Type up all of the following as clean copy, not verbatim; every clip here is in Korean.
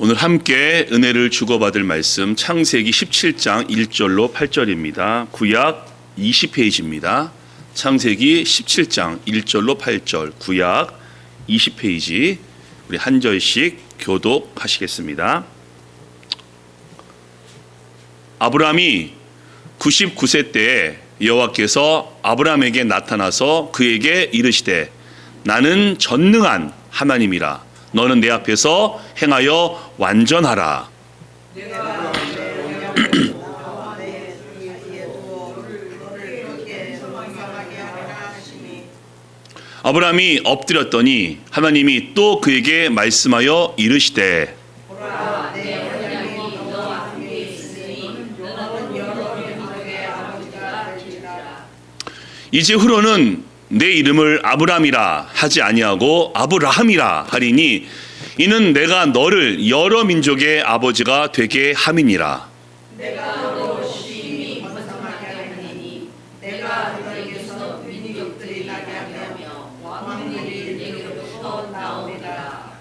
오늘 함께 은혜를 주고받을 말씀 창세기 17장 1절로 8절입니다. 구약 20페이지입니다. 창세기 17장 1절로 8절 구약 20페이지 우리 한 절씩 교독하시겠습니다. 아브람이 99세 때에 여호와께서 아브람에게 나타나서 그에게 이르시되 나는 전능한 하나님이라 너는 내 앞에서 행하여 완전하라. 아브람이 엎드렸더니 하나님이 또 그에게 말씀하여 이르시되 이제 후로는 내 이름을 아브람이라 하지 아니하고 아브라함이라 하리니 이는 내가 너를 여러 민족의 아버지가 되게 함이니라. 내가 너로 심히 번성하게 하리니 내가 너에게서 민족들이 나게 하며 왕들이 내게로부터 나오리라.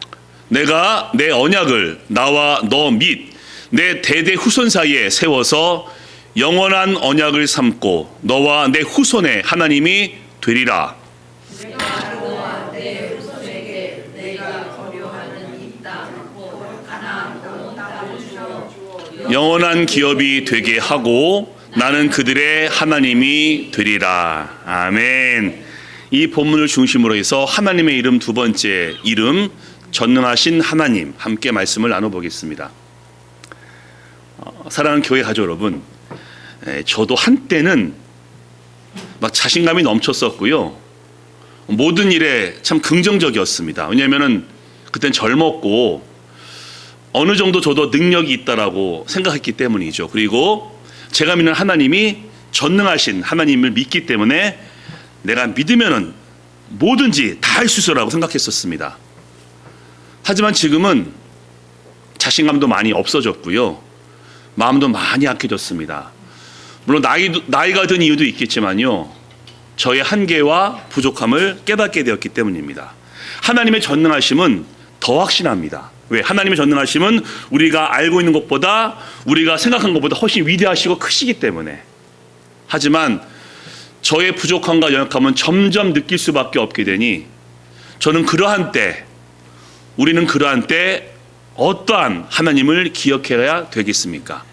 내가 내 언약을 나와 너 및 내 대대 후손 사이에 세워서 영원한 언약을 삼고 너와 내 후손의 하나님이 되리라. 내가 너와 내 후손에게 내가 거류하는 이 땅 가나안 온 땅을 주어 영원한 기업이 되게 하고 나는 그들의 하나님이 되리라. 아멘. 이 본문을 중심으로 해서 하나님의 이름 두 번째 이름 전능하신 하나님 함께 말씀을 나눠보겠습니다. 사랑하는 교회 가족 여러분, 저도 한때는 막 자신감이 넘쳤었고요. 모든 일에 참 긍정적이었습니다. 왜냐하면은 그땐 젊었고 어느 정도 저도 능력이 있다라고 생각했기 때문이죠. 그리고 제가 믿는 하나님이 전능하신 하나님을 믿기 때문에 내가 믿으면은 뭐든지 다 할 수 있어라고 생각했었습니다. 하지만 지금은 자신감도 많이 없어졌고요. 마음도 많이 약해졌습니다. 물론 나이가 든 이유도 있겠지만요. 저의 한계와 부족함을 깨닫게 되었기 때문입니다. 하나님의 전능하심은 더 확신합니다. 왜? 하나님의 전능하심은 우리가 알고 있는 것보다 우리가 생각한 것보다 훨씬 위대하시고 크시기 때문에. 하지만 저의 부족함과 연약함은 점점 느낄 수밖에 없게 되니 우리는 그러한 때 어떠한 하나님을 기억해야 되겠습니까?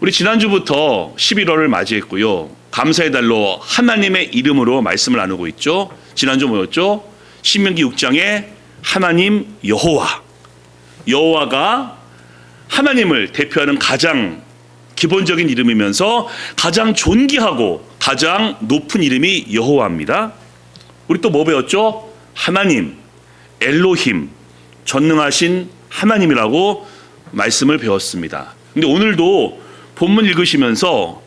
우리 지난주부터 11월을 맞이했고요. 감사의 달로 하나님의 이름으로 말씀을 나누고 있죠. 지난주 뭐였죠? 신명기 6장에 하나님 여호와가 하나님을 대표하는 가장 기본적인 이름이면서 가장 존귀하고 가장 높은 이름이 여호와입니다. 우리 또 뭐 배웠죠? 하나님, 엘로힘, 전능하신 하나님이라고 말씀을 배웠습니다. 근데 오늘도 본문 읽으시면서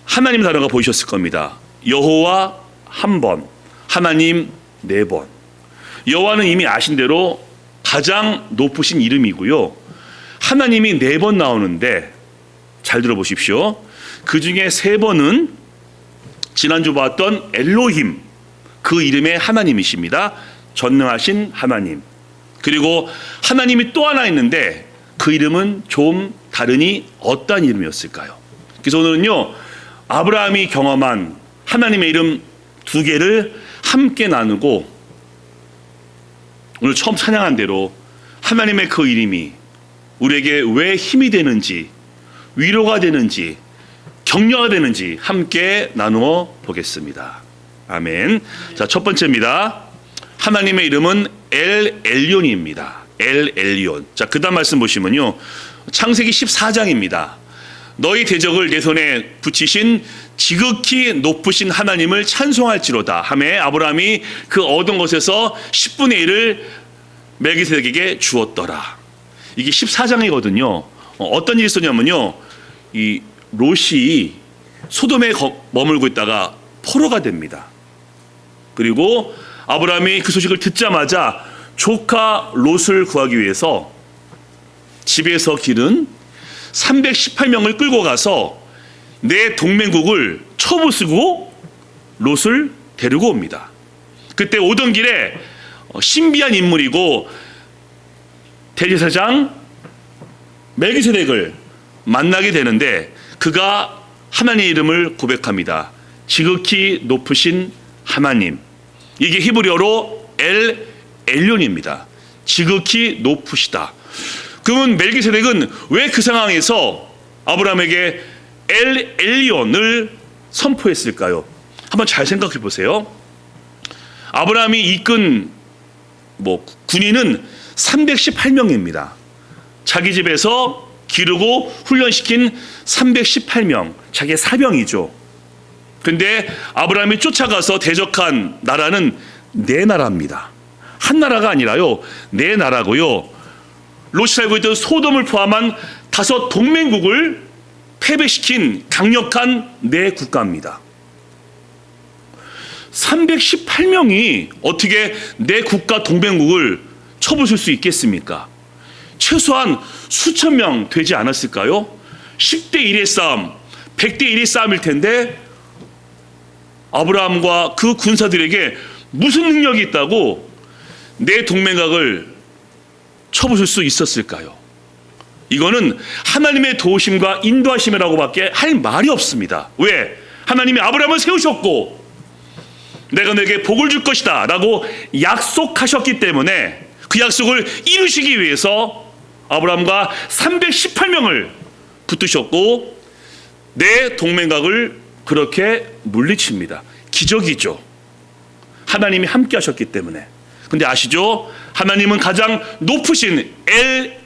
하나님 단어가 보이셨을 겁니다. 여호와 1번, 하나님 4번. 여호와는 이미 아신 대로 가장 높으신 이름이고요. 하나님이 4번 나오는데 잘 들어보십시오. 그 중에 3번은 지난주 봤던 엘로힘, 그 이름의 하나님이십니다. 전능하신 하나님. 그리고 하나님이 또 하나 있는데 그 이름은 좀 다르니 어떤 이름이었을까요? 그래서 오늘은요, 아브라함이 경험한 하나님의 이름 2개를 함께 나누고 오늘 처음 찬양한 대로 하나님의 그 이름이 우리에게 왜 힘이 되는지, 위로가 되는지, 격려가 되는지 함께 나누어 보겠습니다. 아멘. 자, 첫 번째입니다. 하나님의 이름은 엘 엘리온입니다. 엘 엘리온. 자, 그다음 말씀 보시면요. 창세기 14장입니다. 너희 대적을 내 손에 붙이신 지극히 높으신 하나님을 찬송할지로다 하매 아브라함이 그 얻은 것에서 10분의 1을 멜기세덱에게 주었더라. 이게 14장이거든요. 어떤 일이 있었냐면요. 이 롯이 소돔에 머물고 있다가 포로가 됩니다. 그리고 아브라함이 그 소식을 듣자마자 조카 롯을 구하기 위해서 집에서 기른 318명을 끌고 가서 내 동맹국을 쳐부수고 롯을 데리고 옵니다. 그때 오던 길에 신비한 인물이고 대제사장 멜기세덱을 만나게 되는데 그가 하나님의 이름을 고백합니다. 지극히 높으신 하나님. 이게 히브리어로 엘륜입니다. 지극히 높으시다. 그러면 멜기세덱은 왜 그 상황에서 아브라함에게 엘리온을 선포했을까요? 한번 잘 생각해 보세요. 아브라함이 이끈 군인은 318명입니다. 자기 집에서 기르고 훈련시킨 318명, 자기의 사병이죠. 근데 아브라함이 쫓아가서 대적한 나라는 네 나라입니다. 한 나라가 아니라요, 네 나라고요. 롯이 살고 있던 소돔을 포함한 5 동맹국을 패배시킨 강력한 네 국가입니다. 318명이 어떻게 네 국가 동맹국을 쳐부술 수 있겠습니까? 최소한 수천 명 되지 않았을까요? 10대 1의 싸움, 100대 1의 싸움일 텐데 아브라함과 그 군사들에게 무슨 능력이 있다고 네 동맹국을 쳐부술 수 있었을까요? 이거는 하나님의 도우심과 인도하심이라고밖에 할 말이 없습니다. 왜? 하나님이 아브라함을 세우셨고 내가 너에게 복을 줄 것이다 라고 약속하셨기 때문에 그 약속을 이루시기 위해서 아브라함과 318명을 붙드셨고 내 동맹각을 그렇게 물리칩니다. 기적이죠. 하나님이 함께 하셨기 때문에. 근데 아시죠? 하나님은 가장 높으신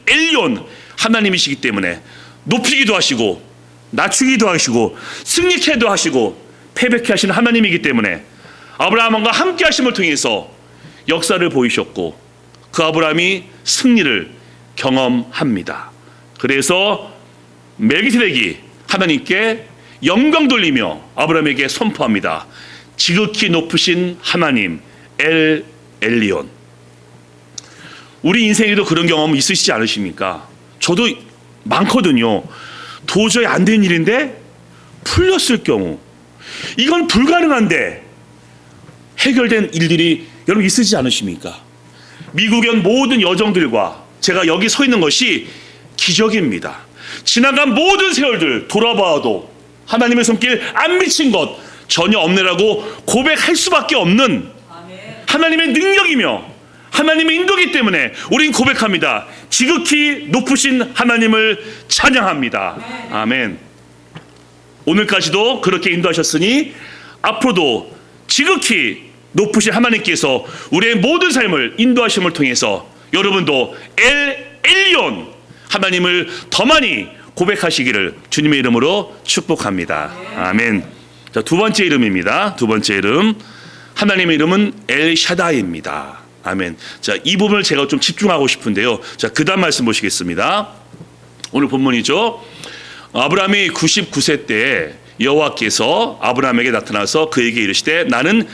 엘리온 하나님이시기 때문에 높이기도 하시고 낮추기도 하시고 승리케도 하시고 패배케 하시는 하나님이기 때문에 아브라함과 함께 하심을 통해서 역사를 보이셨고 그 아브라함이 승리를 경험합니다. 그래서 멜기세덱이 하나님께 영광 돌리며 아브라함에게 선포합니다. 지극히 높으신 하나님 엘리온. 우리 인생에도 그런 경험 있으시지 않으십니까? 저도 많거든요. 도저히 안 된 일인데 풀렸을 경우, 이건 불가능한데 해결된 일들이 여러분 있으시지 않으십니까? 미국의 모든 여정들과 제가 여기 서 있는 것이 기적입니다. 지나간 모든 세월들 돌아봐도 하나님의 손길 안 미친 것 전혀 없네라고 고백할 수밖에 없는 하나님의 능력이며 하나님의 인도이기 때문에 우린 고백합니다. 지극히 높으신 하나님을 찬양합니다. 아멘. 오늘까지도 그렇게 인도하셨으니 앞으로도 지극히 높으신 하나님께서 우리의 모든 삶을 인도하심을 통해서 여러분도 엘리온 하나님을 더 많이 고백하시기를 주님의 이름으로 축복합니다. 아멘. 자, 두 번째 이름입니다. 두 번째 이름, 하나님의 이름은 엘샤다이입니다. 아멘. 자, 이 부분을 제가 좀 집중하고 싶은데요. 자, 그 다음 말씀 보시겠습니다. 오늘 본문이죠. 아브라함이 99세 때 여호와께서 아브라함에게 나타나서 그에게 이르시되 나는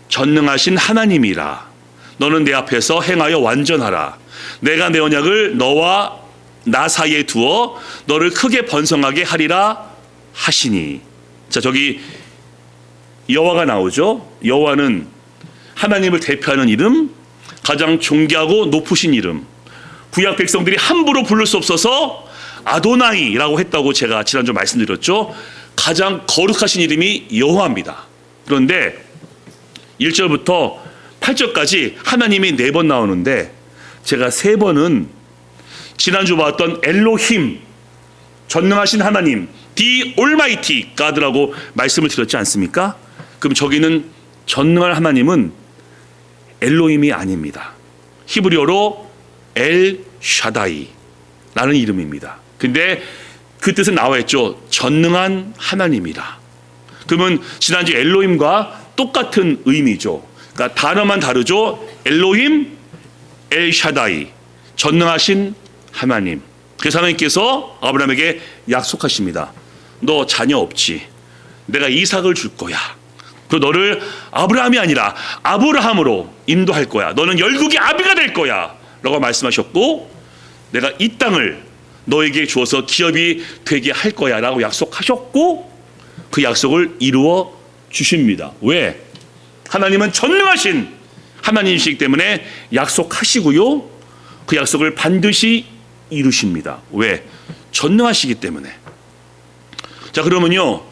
전능하신 하나님이라. 너는 내 앞에서 행하여 완전하라. 내가 내 언약을 너와 나 사이에 두어 너를 크게 번성하게 하리라 하시니. 자, 저기 여호와가 나오죠. 여호와는 하나님을 대표하는 이름, 가장 존귀하고 높으신 이름, 구약 백성들이 함부로 부를 수 없어서 아도나이라고 했다고 제가 지난주 말씀드렸죠. 가장 거룩하신 이름이 여호와입니다. 그런데 1절부터 8절까지 하나님이 4번 나오는데 제가 3번은 지난주 봤던 엘로힘, 전능하신 하나님, The Almighty God라고 말씀을 드렸지 않습니까? 그럼 저기는 전능한 하나님은 엘로힘이 아닙니다. 히브리어로 엘샤다이라는 이름입니다. 근데 그 뜻은 나와 있죠. 전능한 하나님이라. 그러면 지난주 엘로힘과 똑같은 의미죠. 그러니까 단어만 다르죠. 엘로힘, 엘샤다이, 전능하신 하나님. 그래서 하나님께서 아브라함에게 약속하십니다. 너 자녀 없지? 내가 이삭을 줄 거야. 그리고 너를 아브라함이 아니라 아브라함으로 인도할 거야. 너는 열국의 아비가 될 거야 라고 말씀하셨고, 내가 이 땅을 너에게 주어서 기업이 되게 할 거야 라고 약속하셨고, 그 약속을 이루어 주십니다. 왜? 하나님은 전능하신 하나님이시기 때문에 약속하시고요, 그 약속을 반드시 이루십니다. 왜? 전능하시기 때문에. 자, 그러면요,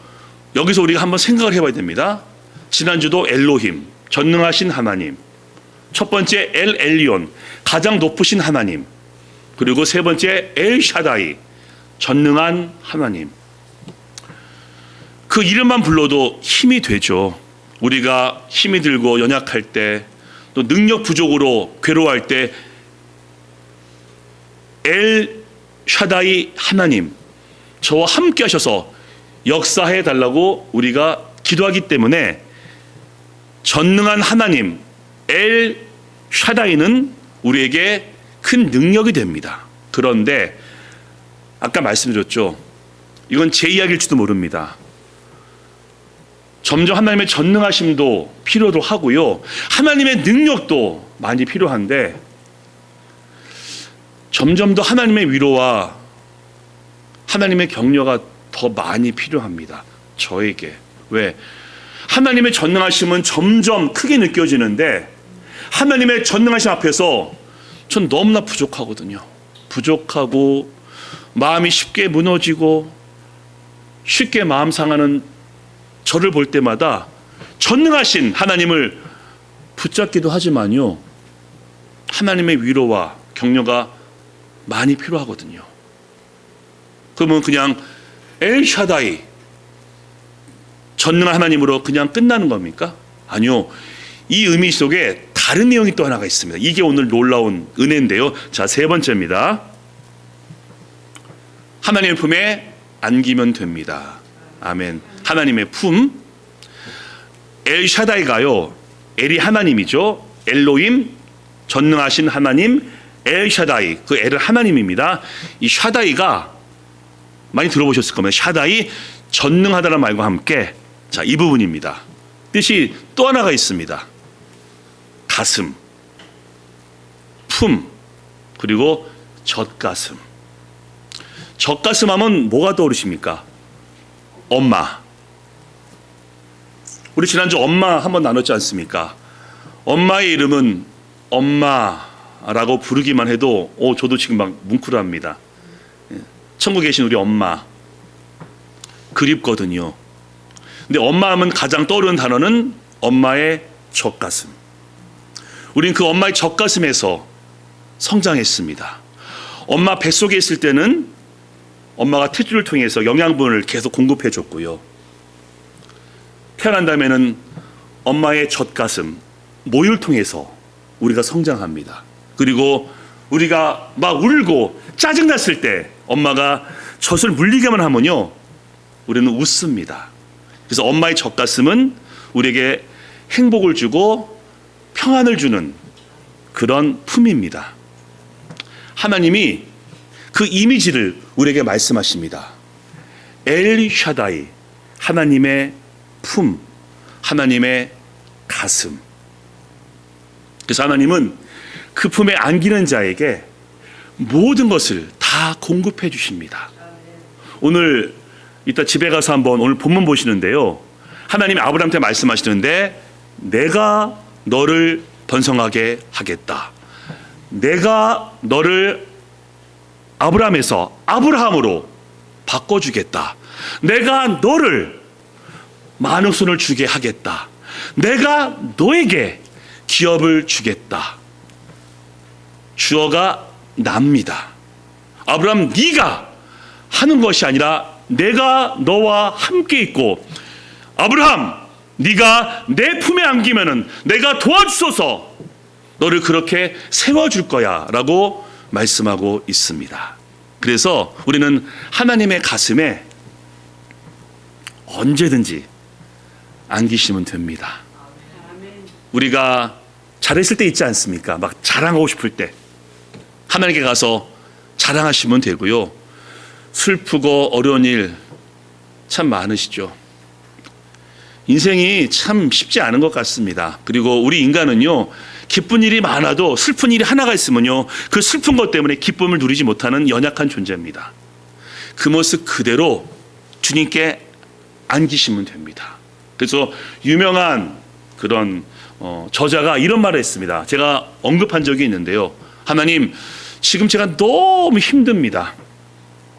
여기서 우리가 한번 생각을 해봐야 됩니다. 지난주도 엘로힘, 전능하신 하나님, 첫 번째 엘 엘리온, 가장 높으신 하나님, 그리고 세 번째 엘 샤다이, 전능한 하나님. 그 이름만 불러도 힘이 되죠. 우리가 힘이 들고 연약할 때, 또 능력 부족으로 괴로워할 때 엘 샤다이 하나님, 저와 함께 하셔서 역사해 달라고 우리가 기도하기 때문에 전능한 하나님 엘 샤다이는 우리에게 큰 능력이 됩니다. 그런데 아까 말씀드렸죠. 이건 제 이야기일지도 모릅니다. 점점 하나님의 전능하심도 필요도 하고요, 하나님의 능력도 많이 필요한데 점점 더 하나님의 위로와 하나님의 격려가 더 많이 필요합니다. 저에게. 왜? 하나님의 전능하심은 점점 크게 느껴지는데 하나님의 전능하심 앞에서 전 너무나 부족하거든요. 부족하고 마음이 쉽게 무너지고 쉽게 마음 상하는 저를 볼 때마다 전능하신 하나님을 붙잡기도 하지만요, 하나님의 위로와 격려가 많이 필요하거든요. 그러면 그냥 엘 샤다이, 전능한 하나님으로 그냥 끝나는 겁니까? 아니요. 이 의미 속에 다른 내용이 또 하나가 있습니다. 이게 오늘 놀라운 은혜인데요. 자, 세 번째입니다. 하나님의 품에 안기면 됩니다. 아멘. 하나님의 품. 엘 샤다이가요, 엘이 하나님이죠. 엘로임, 전능하신 하나님, 엘 샤다이, 그 엘은 하나님입니다. 이 샤다이가 많이 들어보셨을 겁니다. 샤다이, 전능하다는 말과 함께, 자, 이 부분입니다. 뜻이 또 하나가 있습니다. 가슴, 품, 그리고 젖가슴. 젖가슴 하면 뭐가 떠오르십니까? 엄마. 우리 지난주 엄마 한번 나눴지 않습니까? 엄마의 이름은 엄마라고 부르기만 해도 저도 지금 막 뭉클합니다. 천국에 계신 우리 엄마 그립거든요. 근데 엄마 하면 가장 떠오르는 단어는 엄마의 젖가슴. 우린 그 엄마의 젖가슴에서 성장했습니다. 엄마 뱃속에 있을 때는 엄마가 태주를 통해서 영양분을 계속 공급해 줬고요, 태어난 다음에는 엄마의 젖가슴, 모유를 통해서 우리가 성장합니다. 그리고 우리가 막 울고 짜증났을 때 엄마가 젖을 물리게만 하면요, 우리는 웃습니다. 그래서 엄마의 젖가슴은 우리에게 행복을 주고 평안을 주는 그런 품입니다. 하나님이 그 이미지를 우리에게 말씀하십니다. 엘 샤다이, 하나님의 품, 하나님의 가슴. 그래서 하나님은 그 품에 안기는 자에게 모든 것을 다 공급해 주십니다. 오늘 이따 집에 가서 한번 오늘 본문 보시는데요, 하나님이 아브라함한테 말씀하시는데 내가 너를 번성하게 하겠다. 내가 너를 아브라함에서 아브라함으로 바꿔주겠다. 내가 너를 많은 손을 주게 하겠다. 내가 너에게 기업을 주겠다. 주어가 납니다. 아브라함, 네가 하는 것이 아니라 내가 너와 함께 있고, 아브라함, 네가 내 품에 안기면은 내가 도와주소서, 너를 그렇게 세워줄 거야 라고 말씀하고 있습니다. 그래서 우리는 하나님의 가슴에 언제든지 안기시면 됩니다. 우리가 잘했을 때 있지 않습니까? 막 자랑하고 싶을 때 하나님께 가서 자랑하시면 되고요, 슬프고 어려운 일 참 많으시죠. 인생이 참 쉽지 않은 것 같습니다. 그리고 우리 인간은요, 기쁜 일이 많아도 슬픈 일이 하나가 있으면요, 그 슬픈 것 때문에 기쁨을 누리지 못하는 연약한 존재입니다. 그 모습 그대로 주님께 안기시면 됩니다. 그래서 유명한 그런 저자가 이런 말을 했습니다. 제가 언급한 적이 있는데요, 하나님, 지금 제가 너무 힘듭니다.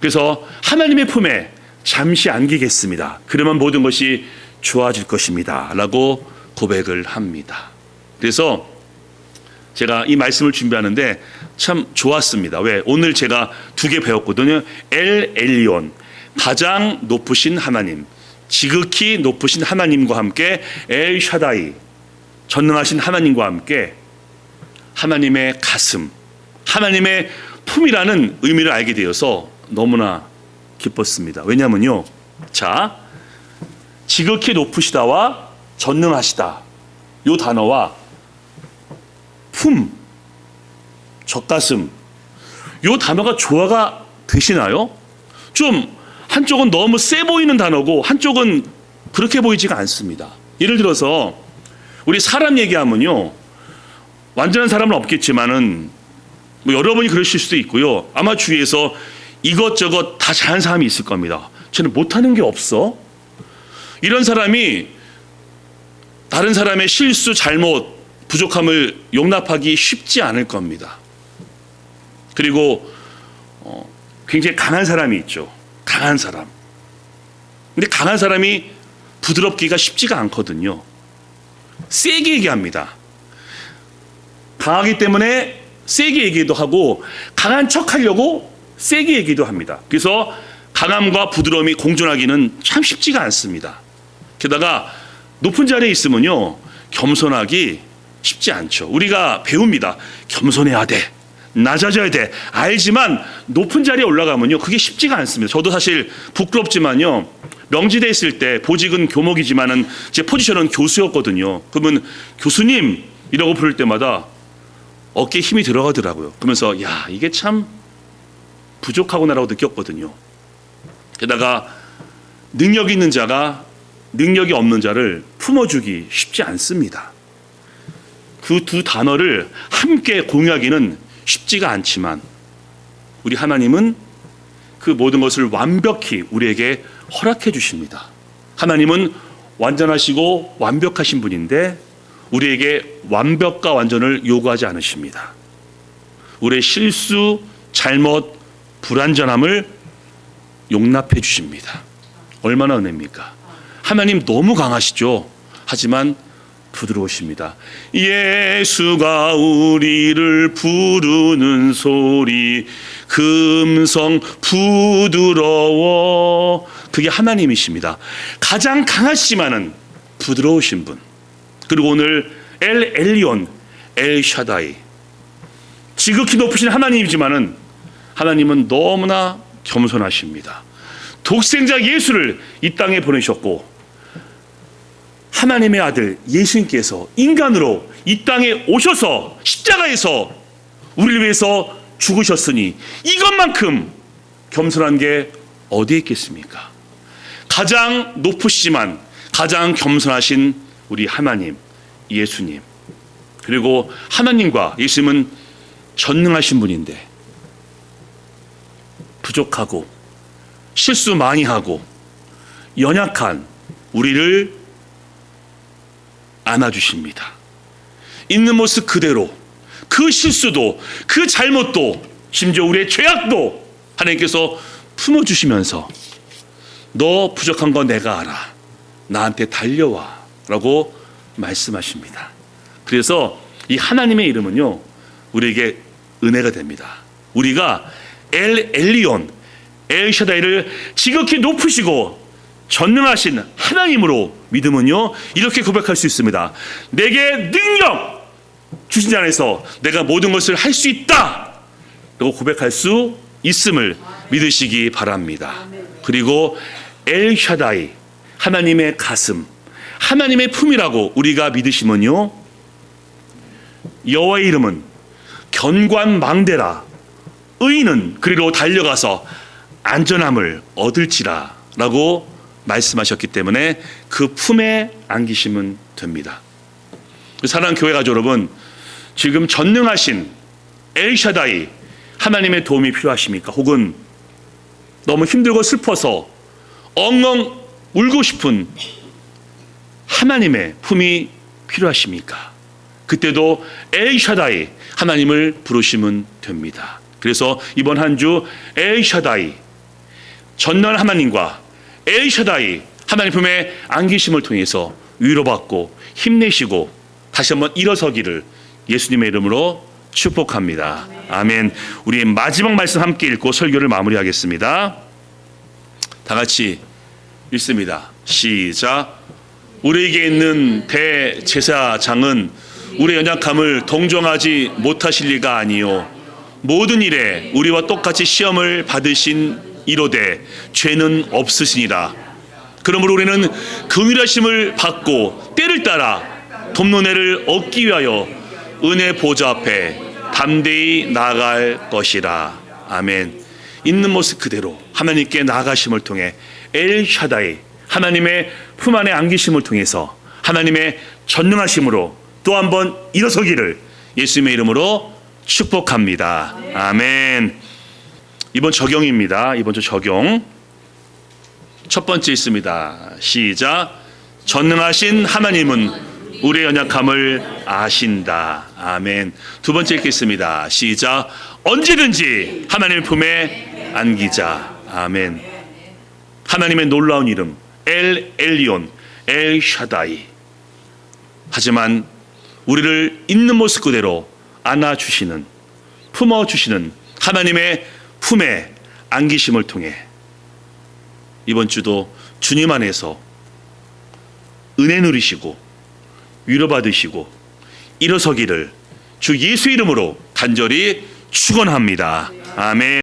그래서 하나님의 품에 잠시 안기겠습니다. 그러면 모든 것이 좋아질 것입니다. 라고 고백을 합니다. 그래서 제가 이 말씀을 준비하는데 참 좋았습니다. 왜? 오늘 제가 2개 배웠거든요. 엘 엘리온, 가장 높으신 하나님, 지극히 높으신 하나님과 함께 엘 샤다이, 전능하신 하나님과 함께 하나님의 가슴, 하나님의 품이라는 의미를 알게 되어서 너무나 기뻤습니다. 왜냐하면요, 자, 지극히 높으시다와 전능하시다, 이 단어와 품, 젖가슴, 이 단어가 조화가 되시나요? 좀 한쪽은 너무 세 보이는 단어고 한쪽은 그렇게 보이지가 않습니다. 예를 들어서 우리 사람 얘기하면요, 완전한 사람은 없겠지만은 뭐 여러분이 그러실 수도 있고요. 아마 주위에서 이것저것 다 잘하는 사람이 있을 겁니다. 쟤는 못하는 게 없어. 이런 사람이 다른 사람의 실수, 잘못, 부족함을 용납하기 쉽지 않을 겁니다. 그리고 굉장히 강한 사람이 있죠. 강한 사람. 근데 강한 사람이 부드럽기가 쉽지가 않거든요. 세게 얘기합니다. 강하기 때문에 세게 얘기도 하고 강한 척하려고 세게 얘기도 합니다. 그래서 강함과 부드러움이 공존하기는 참 쉽지가 않습니다. 게다가 높은 자리에 있으면요, 겸손하기 쉽지 않죠. 우리가 배웁니다. 겸손해야 돼, 낮아져야 돼, 알지만 높은 자리에 올라가면요, 그게 쉽지가 않습니다. 저도 사실 부끄럽지만요, 명지대에 있을 때 보직은 교목이지만은 제 포지션은 교수였거든요. 그러면 교수님 이라고 부를 때마다 어깨에 힘이 들어가더라고요. 그러면서 야, 이게 참 부족하구나라고 느꼈거든요. 게다가 능력 있는 자가 능력이 없는 자를 품어주기 쉽지 않습니다. 그 두 단어를 함께 공유하기는 쉽지가 않지만 우리 하나님은 그 모든 것을 완벽히 우리에게 허락해 주십니다. 하나님은 완전하시고 완벽하신 분인데 우리에게 완벽과 완전을 요구하지 않으십니다. 우리의 실수, 잘못, 불완전함을 용납해 주십니다. 얼마나 은혜입니까? 하나님 너무 강하시죠. 하지만 부드러우십니다. 예수가 우리를 부르는 소리, 금성 부드러워. 그게 하나님이십니다. 가장 강하시지만은 부드러우신 분. 그리고 오늘 엘 엘리온, 엘 샤다이, 지극히 높으신 하나님이지만은 하나님은 너무나 겸손하십니다. 독생자 예수를 이 땅에 보내셨고 하나님의 아들 예수님께서 인간으로 이 땅에 오셔서 십자가에서 우리를 위해서 죽으셨으니 이것만큼 겸손한 게 어디에 있겠습니까? 가장 높으시지만 가장 겸손하신 우리 하나님 예수님, 그리고 하나님과 예수님은 전능하신 분인데 부족하고 실수 많이 하고 연약한 우리를 안아주십니다. 있는 모습 그대로, 그 실수도, 그 잘못도, 심지어 우리의 죄악도 하나님께서 품어주시면서 너 부족한 거 내가 알아, 나한테 달려와 라고 말씀하십니다. 그래서 이 하나님의 이름은요, 우리에게 은혜가 됩니다. 우리가 엘 엘리온, 엘 샤다이를 지극히 높으시고 전능하신 하나님으로 믿으면요, 이렇게 고백할 수 있습니다. 내게 능력 주신 자 안에서 내가 모든 것을 할 수 있다 라고 고백할 수 있음을 믿으시기 바랍니다. 그리고 엘 샤다이, 하나님의 가슴, 하나님의 품이라고 우리가 믿으시면요, 여호와의 이름은 견관망대라, 의인은 그리로 달려가서 안전함을 얻을지라 라고 말씀하셨기 때문에 그 품에 안기시면 됩니다. 사랑하는 교회 가족 여러분, 지금 전능하신 엘샤다이 하나님의 도움이 필요하십니까? 혹은 너무 힘들고 슬퍼서 엉엉 울고 싶은 하나님의 품이 필요하십니까? 그때도 엘샤다이 하나님을 부르시면 됩니다. 그래서 이번 한 주 엘샤다이, 전능한 하나님과 엘샤다이 하나님 품에 안기심을 통해서 위로받고 힘내시고 다시 한번 일어서기를 예수님의 이름으로 축복합니다. 아멘. 우리 마지막 말씀 함께 읽고 설교를 마무리하겠습니다. 다 같이 읽습니다. 시작. 우리에게 있는 대제사장은 우리의 연약함을 동정하지 못하실 리가 아니요 모든 일에 우리와 똑같이 시험을 받으신 이로되 죄는 없으시니라. 그러므로 우리는 긍휼하심을 받고 때를 따라 돕는 애를 얻기 위하여 은혜 보좌 앞에 담대히 나아갈 것이라. 아멘. 있는 모습 그대로 하나님께 나아가심을 통해 엘샤다이 하나님의 품 안에 안기심을 통해서 하나님의 전능하심으로 또 한 번 일어서기를 예수님의 이름으로 축복합니다. 아멘. 이번 적용입니다. 이번 주 적용. 첫 번째 있습니다. 시작. 전능하신 하나님은 우리의 연약함을 아신다. 아멘. 두 번째 읽겠습니다. 시작. 언제든지 하나님의 품에 안기자. 아멘. 하나님의 놀라운 이름 엘 엘리온 엘샤다이. 하지만 우리를 있는 모습 그대로 안아주시는, 품어주시는 하나님의 품에 안기심을 통해 이번 주도 주님 안에서 은혜 누리시고 위로받으시고 일어서기를 주 예수 이름으로 간절히 축원합니다. 아멘.